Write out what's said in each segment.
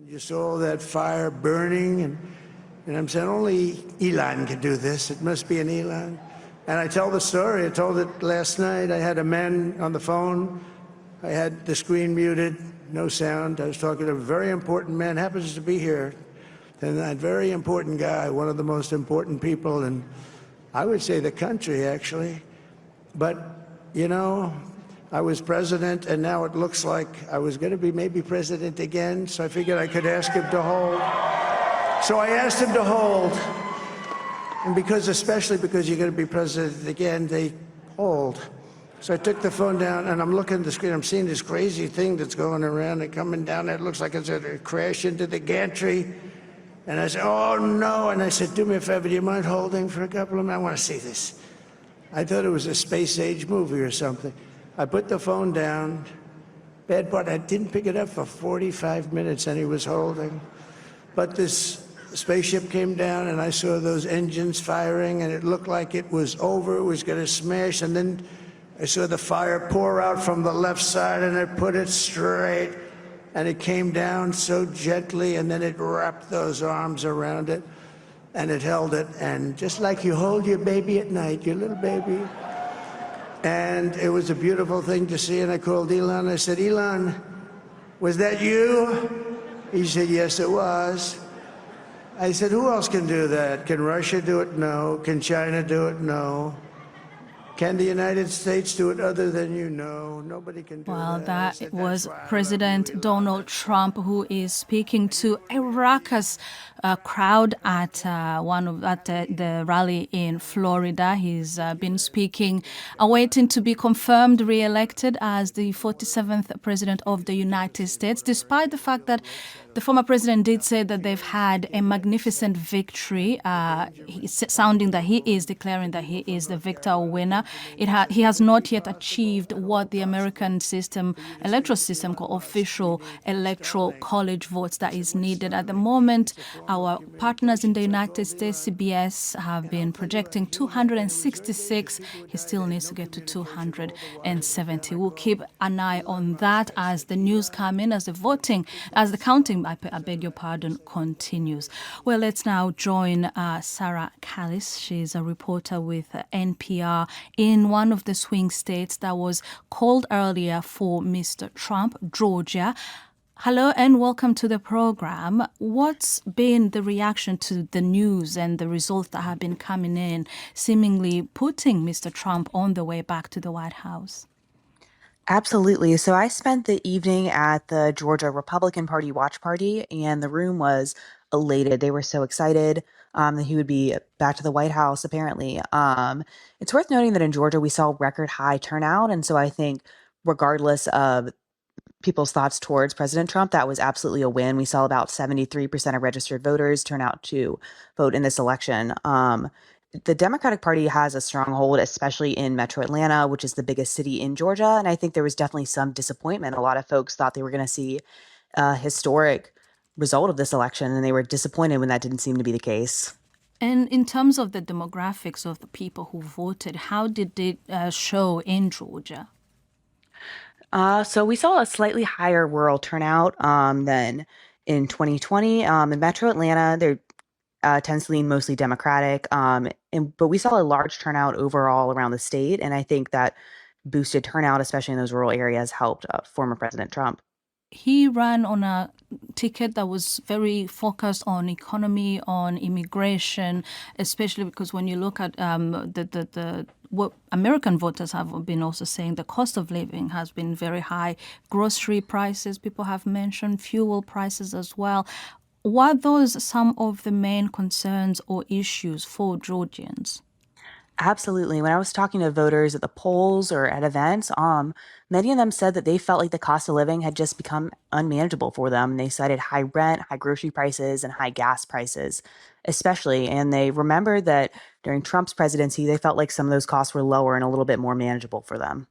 You saw that fire burning, and I'm saying only Elon can do this. It must be an Elon. And I tell the story. I told it last night. I had a man on the phone. I had the screen muted, no sound. I was talking to a very important man, happens to be here. And that very important guy, one of the most important people in, I would say, the country, actually. But, you know, I was president, and now it looks like I was going to be maybe president again, so I figured I could ask him to hold. So I asked him to hold. And because, especially because you're going to be president again, they hold. So I took the phone down, and I'm looking at the screen. I'm seeing this crazy thing that's going around and coming down. It looks like it's going to crash into the gantry. And I said, oh, no. And I said, do me a favor, do you mind holding for a couple of minutes? I want to see this. I thought it was a space-age movie or something. I put the phone down. Bad part, I didn't pick it up for 45 minutes, and he was holding. But this spaceship came down, and I saw those engines firing, and it looked like it was over. It was going to smash. And then I saw the fire pour out from the left side, and it put it straight. And it came down so gently, and then it wrapped those arms around it, and it held it. And just like you hold your baby at night, your little baby. And it was a beautiful thing to see. And I called Elon. I said, Elon, was that you? He said, yes, it was. I said, who else can do that? Can Russia do it? No. Can China do it? No. Can the United States do it other than you? No. Nobody can do that. Well, that was President Donald Trump, who is speaking to a raucous crowd at the rally in Florida. He's been speaking, awaiting to be confirmed re-elected as the 47th president of the United States, despite the fact that the former president did say that they've had a magnificent victory, declaring that he is the victor winner. He has not yet achieved what the American electoral system called official electoral college votes that is needed. At the moment, our partners in the United States, CBS, have been projecting 266. He still needs to get to 270. We'll keep an eye on that as the news come in, as the counting, I beg your pardon, continues. Well, let's now join Sarah Callis. She's a reporter with NPR in one of the swing states that was called earlier for Mr. Trump, Georgia. Hello and welcome to the program. What's been the reaction to the news and the results that have been coming in, seemingly putting Mr. Trump on the way back to the White House? Absolutely. So I spent the evening at the Georgia Republican Party watch party, and the room was elated. They were so excited that he would be back to the White House, apparently. It's worth noting that in Georgia, we saw record high turnout. And so I think regardless of people's thoughts towards President Trump, that was absolutely a win. We saw about 73% of registered voters turn out to vote in this election. The Democratic Party has a strong hold, especially in Metro Atlanta, which is the biggest city in Georgia. And I think there was definitely some disappointment. A lot of folks thought they were going to see a historic result of this election, and they were disappointed when that didn't seem to be the case. And in terms of the demographics of the people who voted, how did it show in Georgia? So we saw a slightly higher rural turnout than in 2020. In Metro Atlanta, there tends to lean mostly Democratic, but we saw a large turnout overall around the state, and I think that boosted turnout, especially in those rural areas, helped former President Trump. He ran on a ticket that was very focused on economy, on immigration, especially because when you look at what American voters have been also saying, the cost of living has been very high. Grocery prices, people have mentioned, fuel prices as well. Were those some of the main concerns or issues for Georgians? Absolutely. When I was talking to voters at the polls or at events, many of them said that they felt like the cost of living had just become unmanageable for them. They cited high rent, high grocery prices, and high gas prices, especially. And they remembered that during Trump's presidency, they felt like some of those costs were lower and a little bit more manageable for them.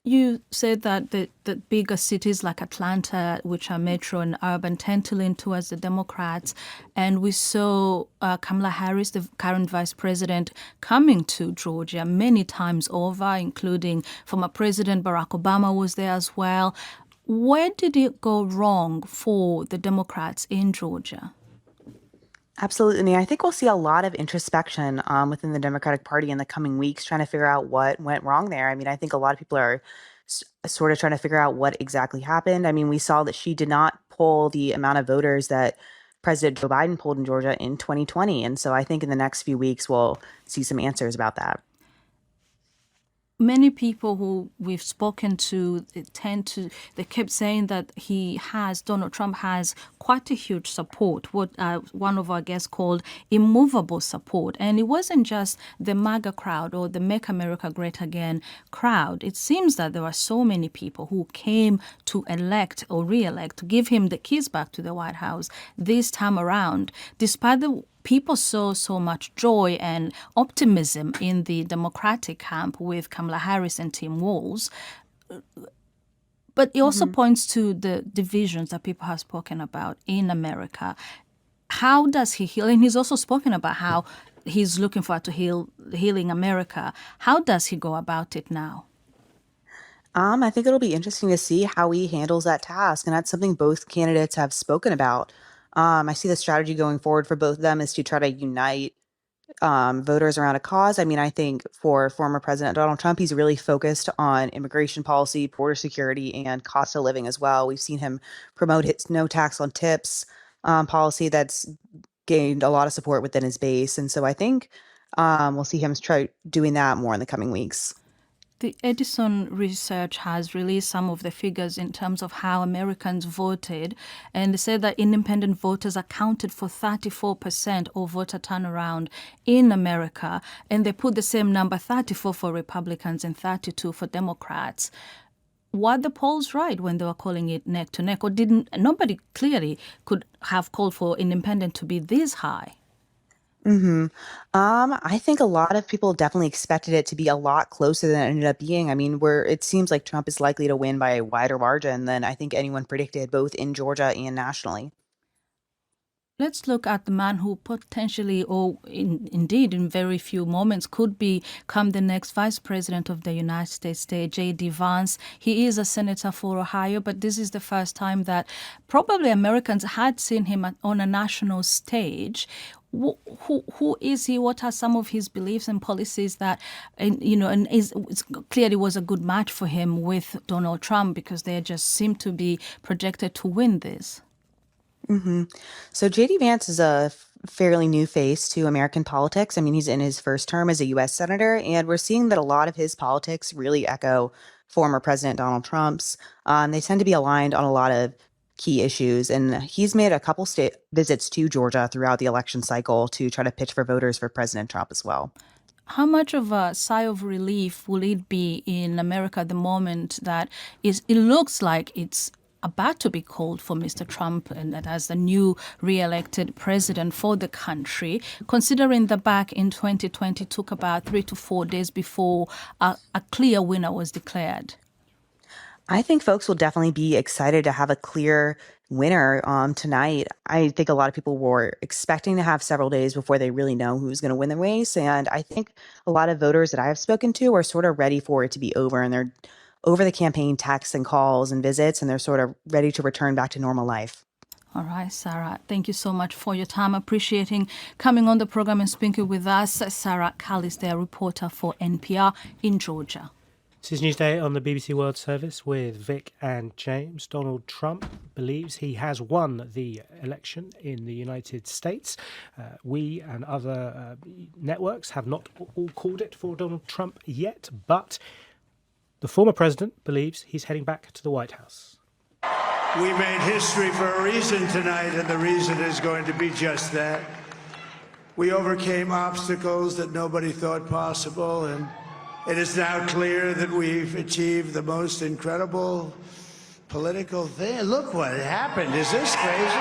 You said that the bigger cities like Atlanta, which are metro and urban, tend to lean towards the Democrats. And we saw Kamala Harris, the current vice president, coming to Georgia many times over, including former President Barack Obama was there as well. Where did it go wrong for the Democrats in Georgia? Absolutely. I mean, I think we'll see a lot of introspection within the Democratic Party in the coming weeks, trying to figure out what went wrong there. I mean, I think a lot of people are sort of trying to figure out what exactly happened. I mean, we saw that she did not poll the amount of voters that President Joe Biden polled in Georgia in 2020. And so I think in the next few weeks, we'll see some answers about that. Many people who we've spoken to they kept saying that Donald Trump has quite a huge support, what one of our guests called immovable support. And it wasn't just the MAGA crowd or the Make America Great Again crowd. It seems that there were so many people who came to elect or re-elect, to give him the keys back to the White House this time around, despite the people saw so much joy and optimism in the Democratic camp with Kamala Harris and Tim Walz. But it also points to the divisions that people have spoken about in America. How does he heal? And he's also spoken about how he's looking forward to healing America. How does he go about it now? I think it'll be interesting to see how he handles that task. And that's something both candidates have spoken about. I see the strategy going forward for both of them is to try to unite voters around a cause. I mean, I think for former President Donald Trump, he's really focused on immigration policy, border security, and cost of living as well. We've seen him promote his no tax on tips policy that's gained a lot of support within his base. And so I think we'll see him try doing that more in the coming weeks. The Edison research has released some of the figures in terms of how Americans voted, and they said that independent voters accounted for 34% of voter turnaround in America, and they put the same number, 34 for Republicans and 32 for Democrats. Were the polls right when they were calling it neck to neck, or nobody clearly could have called for independent to be this high? I think a lot of people definitely expected it to be a lot closer than it ended up being. I mean, it seems like Trump is likely to win by a wider margin than I think anyone predicted, both in Georgia and nationally. Let's look at the man who potentially, or indeed in very few moments, could become the next vice president of the United States, J.D. Vance. He is a senator for Ohio, but this is the first time that probably Americans had seen him on a national stage. Who is he? What are some of his beliefs and policies that, clearly was a good match for him with Donald Trump, because they just seem to be projected to win this? So JD Vance is a fairly new face to American politics. I mean, he's in his first term as a U.S. senator, and we're seeing that a lot of his politics really echo former President Donald Trump's. They tend to be aligned on a lot of key issues, and he's made a couple state visits to Georgia throughout the election cycle to try to pitch for voters for President Trump as well. How much of a sigh of relief will it be in America at the moment that it looks like it's about to be called for Mr. Trump and that as the new re-elected president for the country, considering that back in 2020 took about 3 to 4 days before a clear winner was declared? I think folks will definitely be excited to have a clear winner tonight. I think a lot of people were expecting to have several days before they really know who's going to win the race. And I think a lot of voters that I have spoken to are sort of ready for it to be over, and they're over the campaign texts and calls and visits, and they're sort of ready to return back to normal life. All right, Sarah, thank you so much for your time. Appreciating coming on the program and speaking with us. Sarah Callis, their reporter for NPR in Georgia. This is Newsday on the BBC World Service with Vic and James. Donald Trump believes he has won the election in the United States. We and other networks have not all called it for Donald Trump yet, but the former president believes he's heading back to the White House. We made history for a reason tonight, and the reason is going to be just that. We overcame obstacles that nobody thought possible, and it is now clear that we've achieved the most incredible political thing. Look what happened. Is this crazy?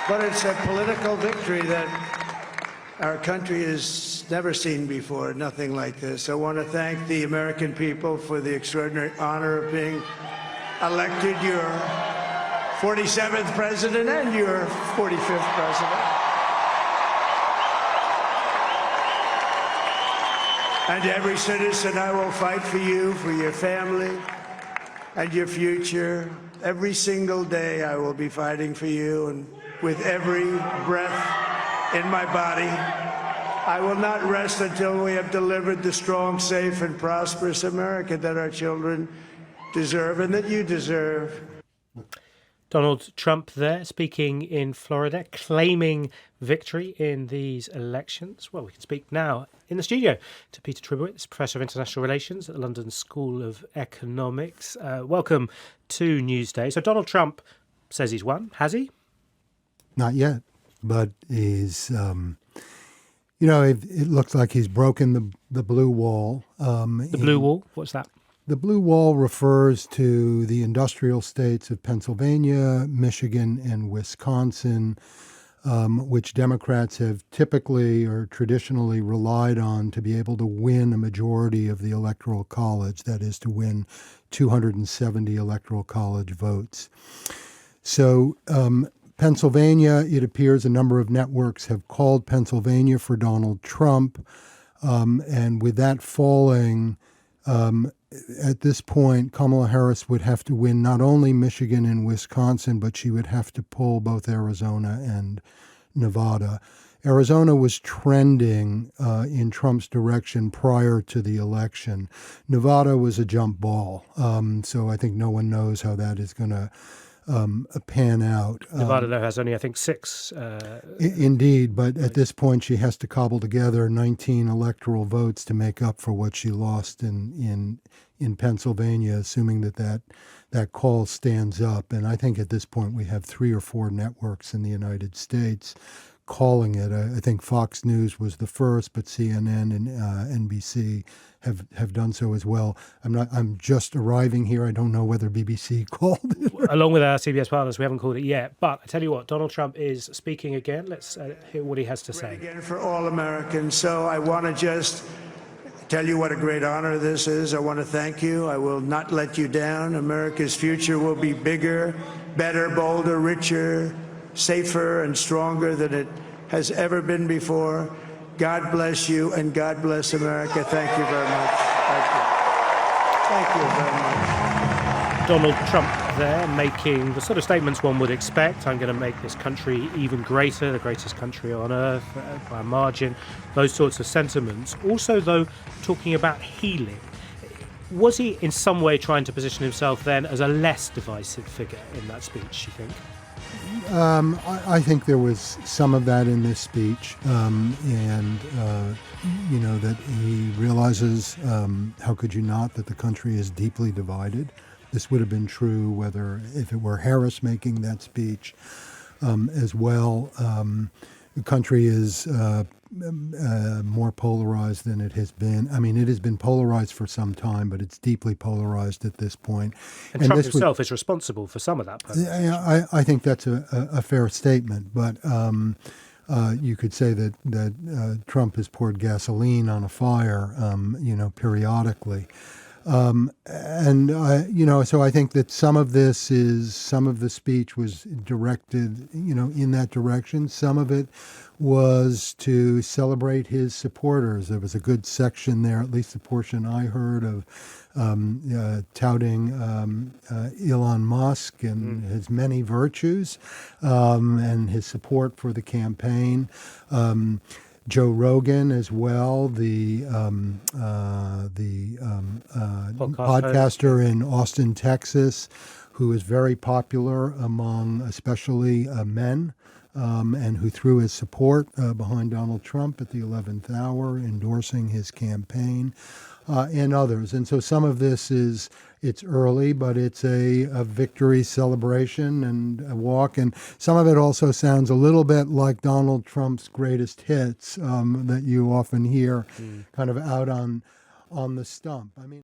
But it's a political victory that our country has never seen before, nothing like this. I want to thank the American people for the extraordinary honor of being elected your 47th president and your 45th president. And every citizen, I will fight for you, for your family, and your future. Every single day, I will be fighting for you, and with every breath in my body, I will not rest until we have delivered the strong, safe, and prosperous America that our children deserve and that you deserve. Donald Trump there speaking in Florida, claiming victory in these elections. Well, we can speak now in the studio to Peter Tribowitz, Professor of International Relations at the London School of Economics. Welcome to Newsday. So Donald Trump says he's won. Has he? Not yet, but he's, it looks like he's broken the blue wall. The blue wall? What's that? The blue wall refers to the industrial states of Pennsylvania, Michigan, and Wisconsin, which Democrats have typically or traditionally relied on to be able to win a majority of the Electoral College, that is, to win 270 Electoral College votes. So Pennsylvania, it appears a number of networks have called Pennsylvania for Donald Trump, and with that falling, at this point, Kamala Harris would have to win not only Michigan and Wisconsin, but she would have to pull both Arizona and Nevada. Arizona was trending in Trump's direction prior to the election. Nevada was a jump ball, so I think no one knows how that is going to pan out. Nevada, though, has only, I think, 6. Indeed, but at this point she has to cobble together 19 electoral votes to make up for what she lost in Pennsylvania, assuming that call stands up. And I think at this point we have 3 or 4 networks in the United States calling it. I think Fox News was the first, but CNN and NBC have done so as well. I'm just arriving here. I don't know whether BBC called it. Along with our CBS partners, we haven't called it yet. But I tell you what, Donald Trump is speaking again. Let's hear what he has to say. Again for all Americans. So I want to just tell you what a great honor this is. I want to thank you. I will not let you down. America's future will be bigger, better, bolder, richer, safer, and stronger than it has ever been before. God bless you, and God bless America. Thank you very much. Thank you very much. Donald Trump there making the sort of statements one would expect. I'm going to make this country even greater, the greatest country on earth by a margin, those sorts of sentiments. Also, though, talking about healing. Was he in some way trying to position himself then as a less divisive figure in that speech, you think? I think there was some of that in this speech, that he realizes, how could you not, that the country is deeply divided. This would have been true if it were Harris making that speech as well. The country is more polarized than it has been. I mean, it has been polarized for some time, but it's deeply polarized at this point. And Trump himself is responsible for some of that. I think that's a fair statement, but you could say that Trump has poured gasoline on a fire, periodically. So I think that some of the speech was directed, in that direction. Some of it was to celebrate his supporters. There was a good section there, at least the portion I heard, of touting Elon Musk and his many virtues, and his support for the campaign. Joe Rogan as well, the podcaster in Austin, Texas, who is very popular among especially men, and who threw his support behind Donald Trump at the 11th hour, endorsing his campaign, and others. And so some of this it's early, but it's a victory celebration and a walk. And some of it also sounds a little bit like Donald Trump's greatest hits that you often hear kind of out on the stump. I mean.